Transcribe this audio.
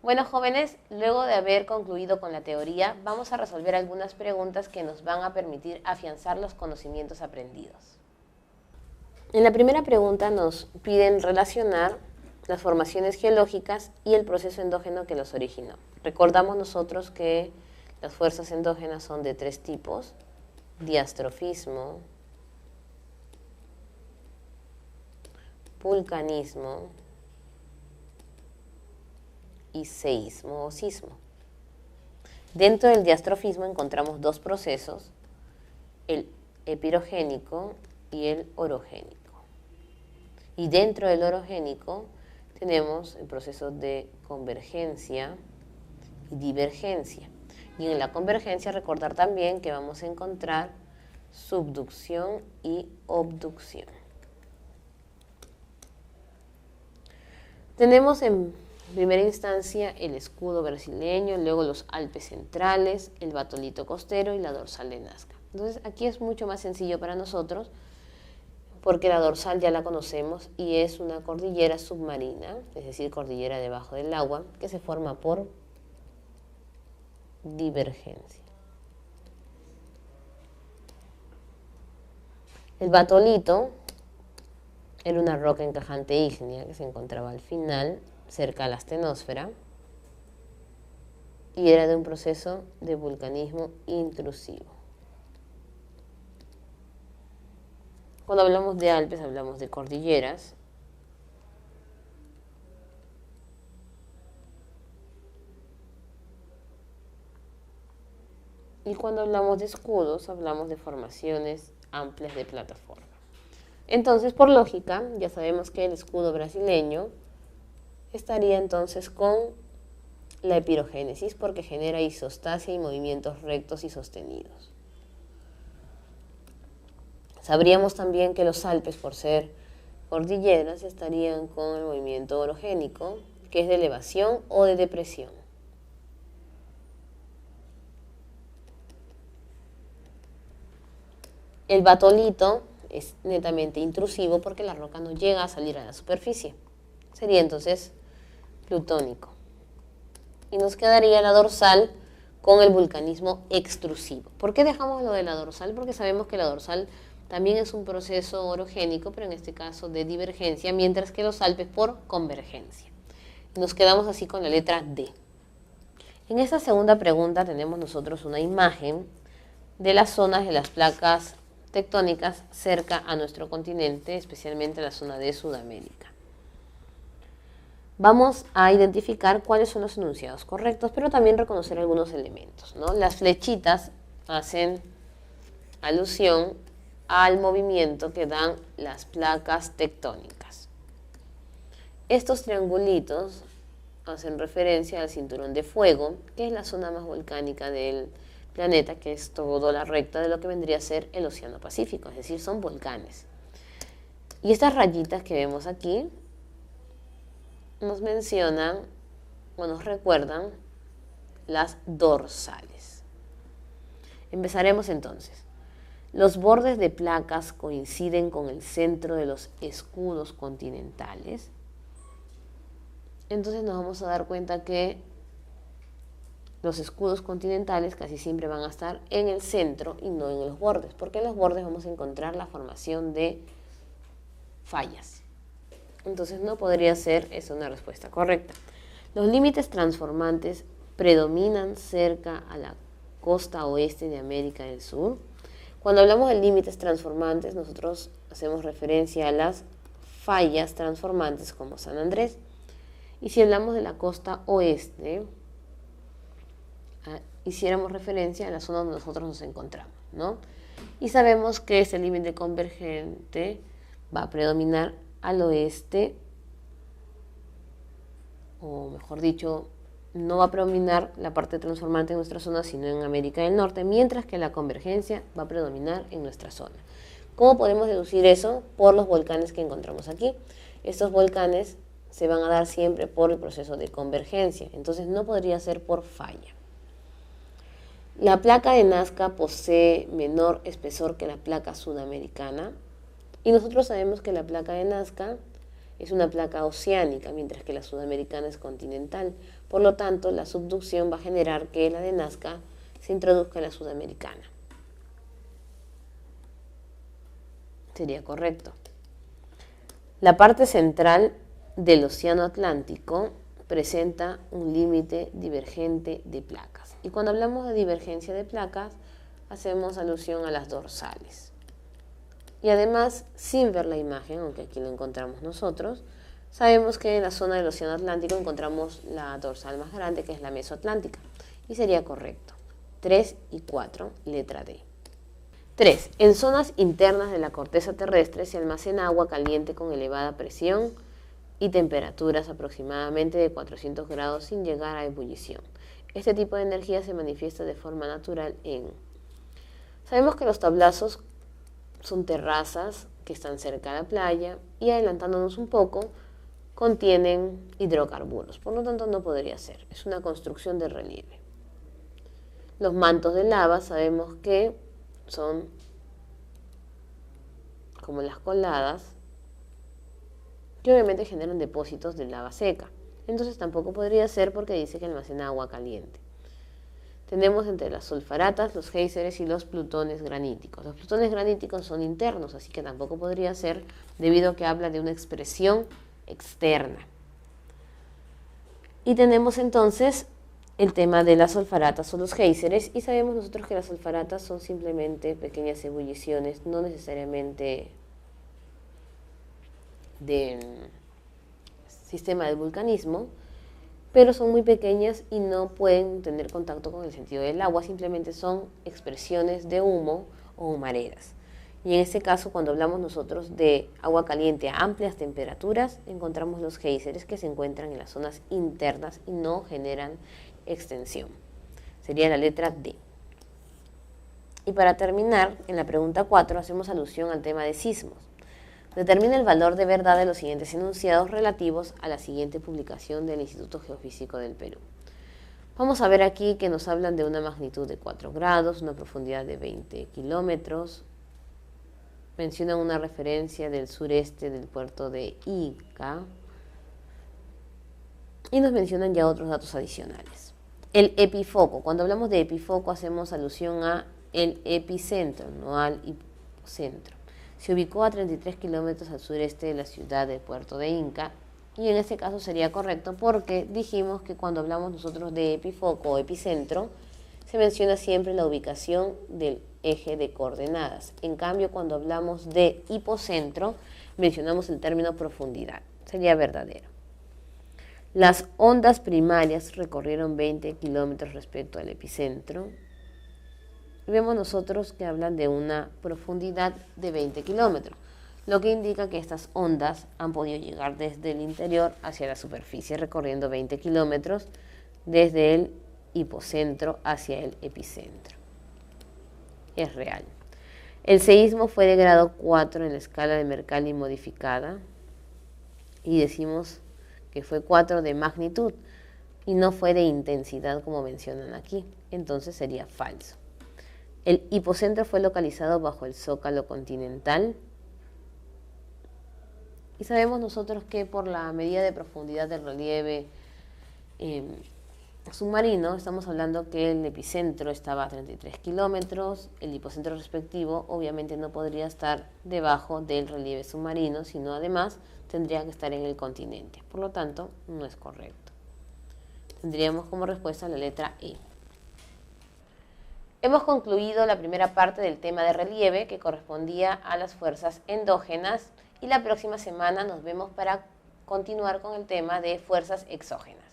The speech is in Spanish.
Bueno, jóvenes, luego de haber concluido con la teoría, vamos a resolver algunas preguntas que nos van a permitir afianzar los conocimientos aprendidos. En la primera pregunta nos piden relacionar las formaciones geológicas y el proceso endógeno que los originó. Recordamos nosotros que las fuerzas endógenas son de 3 tipos: diastrofismo, vulcanismo y seísmo o sismo. Dentro del diastrofismo encontramos 2 procesos, el epirogénico y el orogénico. Y dentro del orogénico tenemos el proceso de convergencia y divergencia. Y en la convergencia recordar también que vamos a encontrar subducción y obducción. Tenemos en primera instancia el escudo brasileño, luego los Alpes centrales, el batolito costero y la dorsal de Nazca. Entonces aquí es mucho más sencillo para nosotros porque la dorsal ya la conocemos y es una cordillera submarina, es decir, cordillera debajo del agua, que se forma por divergencia. El batolito era una roca encajante ígnea que se encontraba al final, cerca a la astenosfera, y era de un proceso de vulcanismo intrusivo. Cuando hablamos de Alpes hablamos de cordilleras. Y cuando hablamos de escudos hablamos de formaciones amplias de plataforma. Entonces, por lógica, ya sabemos que el escudo brasileño estaría entonces con la epirogénesis porque genera isostasia y movimientos rectos y sostenidos. Sabríamos también que los Alpes, por ser cordilleras, estarían con el movimiento orogénico, que es de elevación o de depresión. El batolito es netamente intrusivo porque la roca no llega a salir a la superficie. Sería entonces plutónico. Y nos quedaría la dorsal con el vulcanismo extrusivo. ¿Por qué dejamos lo de la dorsal? Porque sabemos que la dorsal también es un proceso orogénico, pero en este caso de divergencia, mientras que los Alpes por convergencia. Nos quedamos así con la letra D. En esta segunda pregunta tenemos nosotros una imagen de las zonas de las placas tectónicas cerca a nuestro continente, especialmente la zona de Sudamérica. Vamos a identificar cuáles son los enunciados correctos, pero también reconocer algunos elementos, ¿no? Las flechitas hacen alusión al movimiento que dan las placas tectónicas. Estos triangulitos hacen referencia al cinturón de fuego, que es la zona más volcánica del planeta, que es toda la recta de lo que vendría a ser el Océano Pacífico, es decir, son volcanes. Y estas rayitas que vemos aquí nos mencionan o nos recuerdan las dorsales. Empezaremos entonces. Los bordes de placas coinciden con el centro de los escudos continentales. Entonces nos vamos a dar cuenta que los escudos continentales casi siempre van a estar en el centro y no en los bordes, porque en los bordes vamos a encontrar la formación de fallas. Entonces no podría ser esa una respuesta correcta. Los límites transformantes predominan cerca a la costa oeste de América del Sur. Cuando hablamos de límites transformantes, nosotros hacemos referencia a las fallas transformantes como San Andrés. Y si hablamos de la costa oeste, hiciéramos referencia a la zona donde nosotros nos encontramos, ¿no? Y sabemos que ese límite convergente va a predominar al oeste, o mejor dicho, no va a predominar la parte transformante en nuestra zona, sino en América del Norte, mientras que la convergencia va a predominar en nuestra zona. ¿Cómo podemos deducir eso? Por los volcanes que encontramos aquí. Estos volcanes se van a dar siempre por el proceso de convergencia, entonces no podría ser por falla. La placa de Nazca posee menor espesor que la placa sudamericana y nosotros sabemos que la placa de Nazca es una placa oceánica, mientras que la sudamericana es continental. Por lo tanto, la subducción va a generar que la de Nazca se introduzca en la sudamericana. Sería correcto. La parte central del océano Atlántico presenta un límite divergente de placas. Y cuando hablamos de divergencia de placas, hacemos alusión a las dorsales. Y además, sin ver la imagen, aunque aquí lo encontramos nosotros, sabemos que en la zona del océano Atlántico encontramos la dorsal más grande, que es la mesoatlántica. Y sería correcto. 3 y 4, letra D. 3. En zonas internas de la corteza terrestre se almacena agua caliente con elevada presión y temperaturas aproximadamente de 400 grados sin llegar a ebullición. Este tipo de energía se manifiesta de forma natural en... Sabemos que los tablazos son terrazas que están cerca de la playa y, adelantándonos un poco, contienen hidrocarburos. Por lo tanto, no podría ser. Es una construcción de relieve. Los mantos de lava sabemos que son como las coladas, que obviamente generan depósitos de lava seca. Entonces tampoco podría ser porque dice que almacena agua caliente. Tenemos entre las solfaratas, los géiseres y los plutones graníticos. Los plutones graníticos son internos, así que tampoco podría ser debido a que habla de una expresión externa. Y tenemos entonces el tema de las solfaratas o los géiseres, y sabemos nosotros que las solfaratas son simplemente pequeñas ebulliciones, no necesariamente de sistema de vulcanismo, pero son muy pequeñas y no pueden tener contacto con el sentido del agua, simplemente son expresiones de humo o humaredas. Y en este caso, cuando hablamos nosotros de agua caliente a amplias temperaturas, encontramos los géiseres que se encuentran en las zonas internas y no generan extensión. Sería la letra D. Y para terminar, en la pregunta 4 hacemos alusión al tema de sismos. Determina el valor de verdad de los siguientes enunciados relativos a la siguiente publicación del Instituto Geofísico del Perú. Vamos a ver aquí que nos hablan de una magnitud de 4 grados, una profundidad de 20 kilómetros. Mencionan una referencia del sureste del puerto de Ica. Y nos mencionan ya otros datos adicionales. El epifoco. Cuando hablamos de epifoco hacemos alusión a el epicentro, no al hipocentro. Se ubicó a 33 kilómetros al sureste de la ciudad del puerto de Inca, y en este caso sería correcto porque dijimos que cuando hablamos nosotros de epifoco o epicentro, se menciona siempre la ubicación del eje de coordenadas. En cambio, cuando hablamos de hipocentro, mencionamos el término profundidad. Sería verdadero. Las ondas primarias recorrieron 20 kilómetros respecto al epicentro. Y vemos nosotros que hablan de una profundidad de 20 kilómetros, lo que indica que estas ondas han podido llegar desde el interior hacia la superficie, recorriendo 20 kilómetros desde el hipocentro hacia el epicentro. Es real. El seísmo fue de grado 4 en la escala de Mercalli modificada y decimos que fue 4 de magnitud y no fue de intensidad como mencionan aquí, entonces sería falso. El hipocentro fue localizado bajo el zócalo continental y sabemos nosotros que por la medida de profundidad del relieve submarino, estamos hablando que el epicentro estaba a 33 kilómetros, el hipocentro respectivo obviamente no podría estar debajo del relieve submarino, sino además tendría que estar en el continente, por lo tanto no es correcto. Tendríamos como respuesta la letra E. Hemos concluido la primera parte del tema de relieve que correspondía a las fuerzas endógenas y la próxima semana nos vemos para continuar con el tema de fuerzas exógenas.